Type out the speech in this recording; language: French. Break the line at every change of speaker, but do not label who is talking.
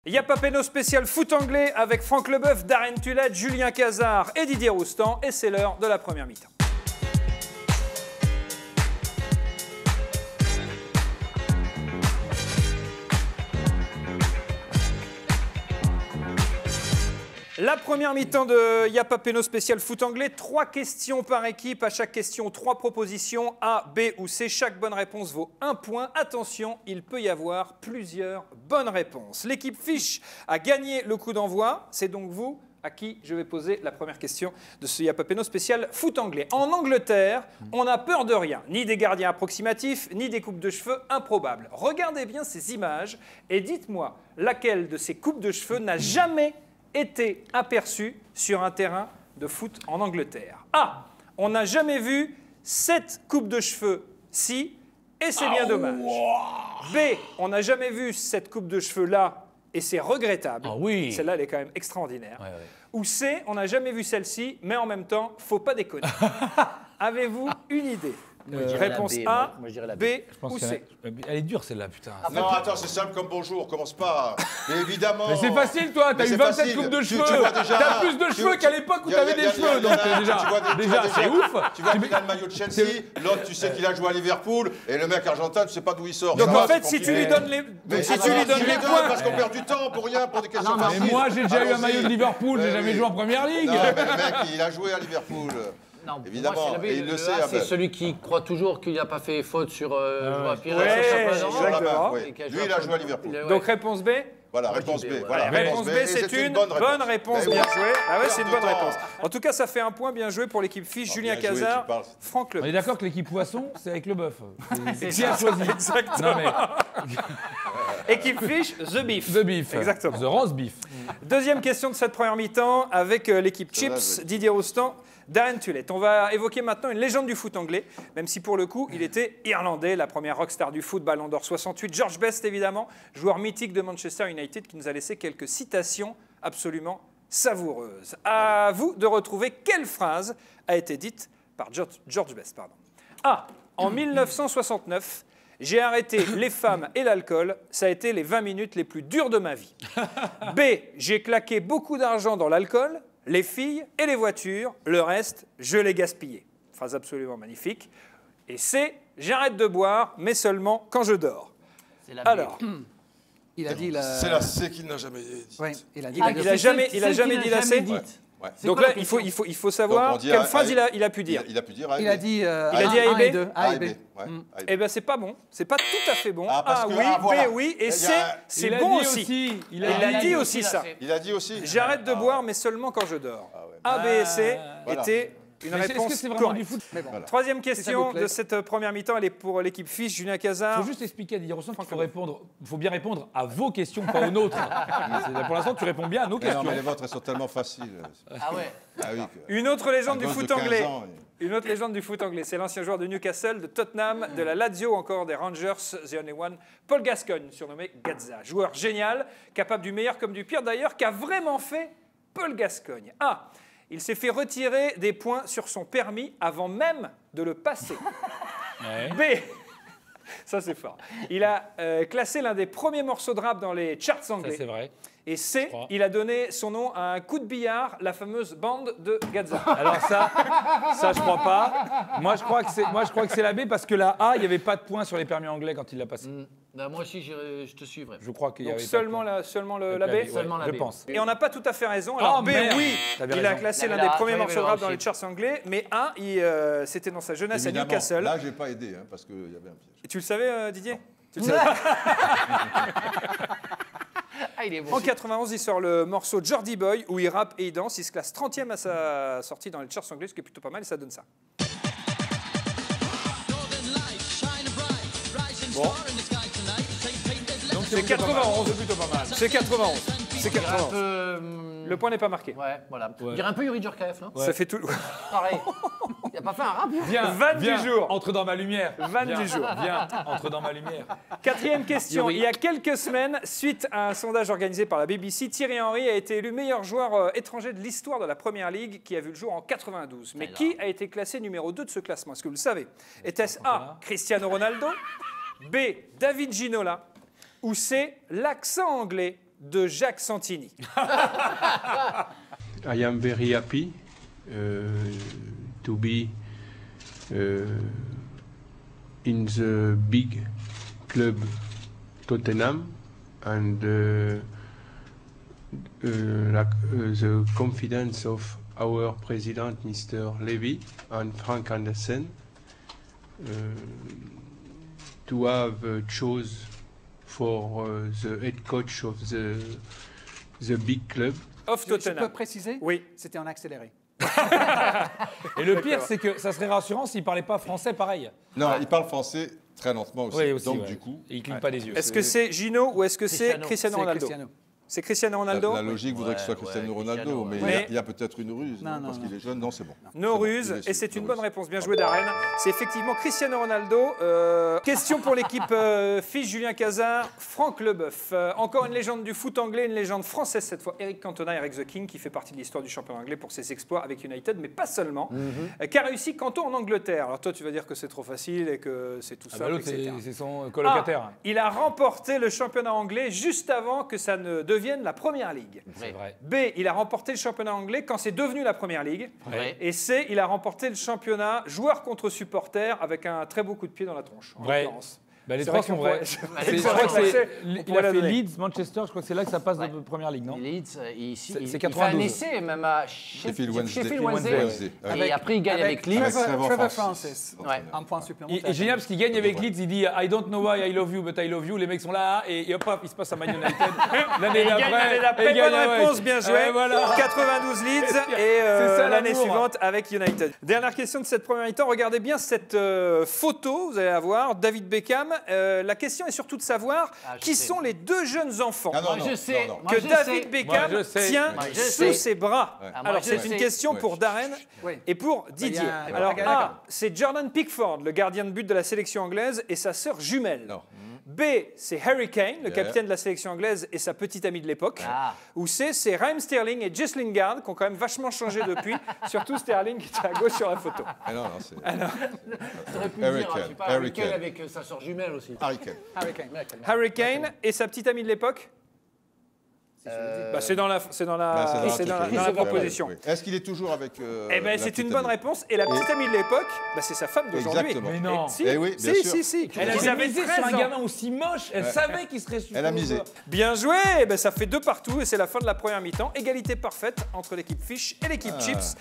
Yapapeno spécial foot anglais avec Franck Leboeuf, Darren Tulette, Julien Cazard et Didier Roustan. Et c'est l'heure de la première mi-temps. La première mi-temps de Yapapeno spécial foot anglais. 3 questions par équipe. À chaque question, 3 propositions A, B ou C. Chaque bonne réponse vaut 1 point. Attention, il peut y avoir plusieurs bonnes réponses. L'équipe Fiche a gagné le coup d'envoi. C'est donc vous à qui je vais poser la première question de ce Yapapeno spécial foot anglais. En Angleterre, on n'a peur de rien. Ni des gardiens approximatifs, ni des coupes de cheveux improbables. Regardez bien ces images et dites-moi laquelle de ces coupes de cheveux n'a jamais été aperçu sur un terrain de foot en Angleterre. A. On n'a jamais vu cette coupe de cheveux-ci, et c'est bien dommage. B. On n'a jamais vu cette coupe de cheveux-là, et c'est regrettable.
Ah oui.
Celle-là, elle est quand même extraordinaire.
Ouais, ouais.
Ou C. On n'a jamais vu celle-ci, mais en même temps, faut pas déconner. Avez-vous une idée? Réponse A, B ou C.
Elle est dure celle-là, putain.
Non, attends, c'est simple comme bonjour, commence pas. Mais évidemment.
Mais c'est facile, toi, t'as eu 27 coupes de cheveux. T'as plus de cheveux qu'à l'époque où t'avais des cheveux. Donc déjà, c'est ouf.
Tu vois qu'il a le maillot de Chelsea, l'autre, tu sais qu'il a joué à Liverpool, et le mec argentin, tu sais pas d'où il sort.
Donc en fait, si tu lui donnes les points.
Parce qu'on perd du temps pour rien, pour des questions faciles.
Mais moi, j'ai déjà eu un maillot de Liverpool, j'ai jamais joué en première ligue.
Non, mais le mec, il a joué à Liverpool.
Non,
évidemment,
moi,
et il le sait.
C'est celui qui croit toujours qu'il n'a pas fait faute sur
exactement.
Lui, il a joué à Liverpool.
Donc réponse B.
Voilà, réponse B.
Voilà, réponse B, c'est une bonne réponse. Bien joué. Ah ouais, c'est une bonne réponse. En tout cas, ça fait un point bien joué pour l'équipe Fiche, Julien Cazard, Franck Leboeuf.
On est d'accord que l'équipe Poisson, c'est avec le bœuf. C'est qui a choisi.
Exactement. Équipe Fiche, The Beef.
The Beef.
Exactement.
The Roast Beef.
Deuxième question de cette première mi-temps avec l'équipe Chips, Didier Roustan, Darren Tulette. On va évoquer maintenant une légende du foot anglais, même si pour le coup, il était irlandais, la première rockstar du foot, Ballon d'Or 68. George Best, évidemment, joueur mythique de Manchester United, qui nous a laissé quelques citations absolument savoureuses. À vous de retrouver quelle phrase a été dite par George Best. A. En 1969, j'ai arrêté les femmes et l'alcool, ça a été les 20 minutes les plus dures de ma vie. B. J'ai claqué beaucoup d'argent dans l'alcool, les filles et les voitures, le reste, je l'ai gaspillé. Phrase absolument magnifique. Et C. J'arrête de boire, mais seulement quand je dors. Alors,
il a dit la...
C'est la C qu'il n'a jamais dit.
Ouais, il a dit
il a jamais dit la C.
Ouais.
Donc là, il faut savoir quelle phrase il a pu dire.
Il a pu dire
A et B. Il a dit
A et B.
A et B.
Eh bien, c'est pas bon. C'est pas tout à fait bon.
Ah,
oui,
voilà.
B, oui. Et C, c'est
Il
bon
a dit
aussi.
Il
a dit aussi ça.
Il a dit aussi.
J'arrête de boire, mais seulement quand je dors. A, B et C étaient une réponse correcte.
Voilà.
Troisième question de cette première mi-temps, elle est pour l'équipe Fiche, Julien Cazard.
Il faut juste expliquer à Didier Roustan qu'il faut bien répondre à vos questions, pas aux nôtres. Pour l'instant, tu réponds bien à nos questions.
Non, mais les vôtres, elles sont tellement faciles.
Ah ouais.
Ah oui,
Une autre légende du foot anglais.
Une
autre légende du foot anglais, c'est l'ancien joueur de Newcastle, de Tottenham, de la Lazio, encore des Rangers, The Only One, Paul Gascoigne, surnommé Gazza. Joueur génial, capable du meilleur comme du pire d'ailleurs, qu'a vraiment fait Paul Gascoigne. A. Il s'est fait retirer des points sur son permis avant même de le passer. Ouais. B. Ça, c'est fort. Il a classé l'un des premiers morceaux de rap dans les charts anglais.
Ça, c'est vrai.
Et C, il a donné son nom à un coup de billard, la fameuse bande de Gazza.
Alors ça, je crois pas. Moi, je crois que c'est la B parce que la A, il n'y avait pas de points sur les permis anglais quand il l'a passé.
Bah, moi aussi, je te suivrai.
Je crois qu'il y avait
seulement la B.
Seulement la B.
Je pense.
Et on n'a pas tout à fait raison. Alors B, oui, il a classé l'un des premiers morceaux de rap dans les charts anglais, mais A, c'était dans sa jeunesse à Newcastle.
Là, j'ai pas aidé, parce qu'il y avait un piège.
Et tu le savais, Didier? Tu le savais?
Il est bon.
En 91, il sort le morceau Geordie Boy où il rappe et il danse. Il se classe 30e à sa sortie dans les charts anglais, ce qui est plutôt pas mal, et ça donne ça. Bon. Donc c'est 91, c'est plutôt pas mal. C'est 91. C'est 91. Le point n'est pas marqué.
Ouais, voilà. On dirait un peu Yuri Djorkaeff, non?
Ça fait tout.
Pareil. Il n'a pas fait un rap.
Viens,
28 jours.
Entre dans ma lumière.
28 jours.
Viens, entre dans ma lumière.
Quatrième question. Il y a quelques semaines, suite à un sondage organisé par la BBC, Thierry Henry a été élu meilleur joueur étranger de l'histoire de la Première Ligue qui a vu le jour en 92. Mais qui a été classé numéro 2 de ce classement? Est-ce que vous le savez? Était-ce A, Cristiano Ronaldo, B, David Ginola, ou C, l'accent anglais de Jacques Santini.
I am very happy to be in the big club Tottenham and the confidence of our president, Mr. Levy and Frank Anderson, to have chose for the head coach of the big club.
Of
Je peux
Tottenham.
préciser?
Oui.
C'était en accéléré.
Et le pire, c'est que ça serait rassurant s'il parlait pas français pareil.
Non, il parle français très lentement aussi.
Oui, aussi.
Donc,
ouais.
du coup,
Et il cligne pas des yeux.
Est-ce que c'est Gino ou est-ce que c'est Cristiano
C'est
Ronaldo?
Cristiano.
C'est Cristiano Ronaldo?
la logique voudrait que ce soit Cristiano Ronaldo,
Cristiano,
mais
ouais.
il y a peut-être une ruse,
Non,
parce
non,
qu'il est jeune. Non, c'est bon.
No
C'est bon,
ruse,
il est
et
sûr,
c'est une
no
bonne
ruse.
réponse. Bien joué, Darren. C'est effectivement Cristiano Ronaldo. Question pour l'équipe fils Julien Cazard, Franck Leboeuf. Encore une légende du foot anglais, une légende française cette fois, Eric Cantona, Eric the King, qui fait partie de l'histoire du championnat anglais pour ses exploits avec United, mais pas seulement, qui a réussi Canton en Angleterre. Alors toi, tu vas dire que c'est trop facile et que c'est tout
Ah
ça,
bah, l'autre,
etc.
c'est son colocataire.
Ah, il a remporté le championnat anglais juste avant que ça ne devienne la Première Ligue.
C'est vrai.
B, il a remporté le championnat anglais quand c'est devenu la Première Ligue.
Vrai.
Et C, il a remporté le championnat joueur contre supporter avec un très beau coup de pied dans la tronche. En
Vrai.
l'occurrence.
Bah, les
C'est
trois
vrai
sont
qu'on
vrais.
pourrait-
Je
C'est
crois
vrai
que
qu'on
c'est-
pourrait
il
la
a fait
donner.
Leeds, Manchester, je crois que c'est là que ça passe
Ouais.
de Première Ligue, non?
Leeds, ici,
C'est
il fait
92.
un essai même à Sheffield
Wednesday.
Wednesday.
Avec-
Et après, il gagne avec Leeds.
Avec
Trevor
Trevor
Francis.
Ouais.
Un point
Il
supplémentaire.
est génial parce qu'il gagne avec Leeds, il dit I don't know why I love you, but I love you. Les mecs sont là et hop, hop, il se passe à Man United. L'année
Il gagne l'année d'après.
il gagne,
Bonne
ouais.
réponse, bien joué.
Voilà.
92 Leeds et
C'est ça,
l'année
l'amour.
suivante avec United. Dernière question de cette première mi-temps. Regardez bien cette photo, vous allez la voir, David Beckham. La question est surtout de savoir
je
qui
sais.
sont les deux jeunes enfants
Ah non,
Moi,
non,
je sais.
non, non.
Moi,
que
je
David
sais.
Beckham
Moi, je sais.
tient
Moi, je
sous
sais.
ses bras.
Ouais.
Ah, moi,
Alors
je
c'est
sais.
une question
Ouais.
pour Darren
Oui.
et pour Didier.
il y a-
Alors
d'accord.
A, c'est Jordan Pickford, le gardien de but de la sélection anglaise, et sa sœur jumelle.
Non.
B, c'est Harry Kane, le
Yeah.
capitaine de la sélection anglaise et sa petite amie de l'époque.
Ah.
Ou C, c'est Raheem Sterling et Jess Lingard, qui ont quand même vachement changé depuis, surtout Sterling qui était à gauche sur la photo.
Ah non, non, c'est
T'aurais pu
Harry
dire,
Kane,
je sais pas,
Harry
Harry Kane
Kane.
avec sa sœur jumelle aussi.
Harry Kane.
Harry Kane.
Harry Kane et sa petite amie de l'époque. Bah, c'est dans la, c'est dans la,
Bah, c'est
c'est dans la-
truc,
dans la
oui.
proposition.
Oui. Est-ce qu'il est toujours avec
Eh ben, c'est une bonne réponse. Et la petite amie de l'époque, bah, c'est sa femme d'aujourd'hui.
Exactement.
Mais non.
Si,
Eh oui, bien
si,
sûr.
si, si.
Elle
Ils
avait
avaient
misé
13
sur un
ans.
gamin aussi moche, elle savait qu'il serait super.
Elle a misé.
Bien joué. Ben, ça fait 2 partout et c'est la fin de la première mi-temps. Égalité parfaite entre l'équipe Fish et l'équipe Chips.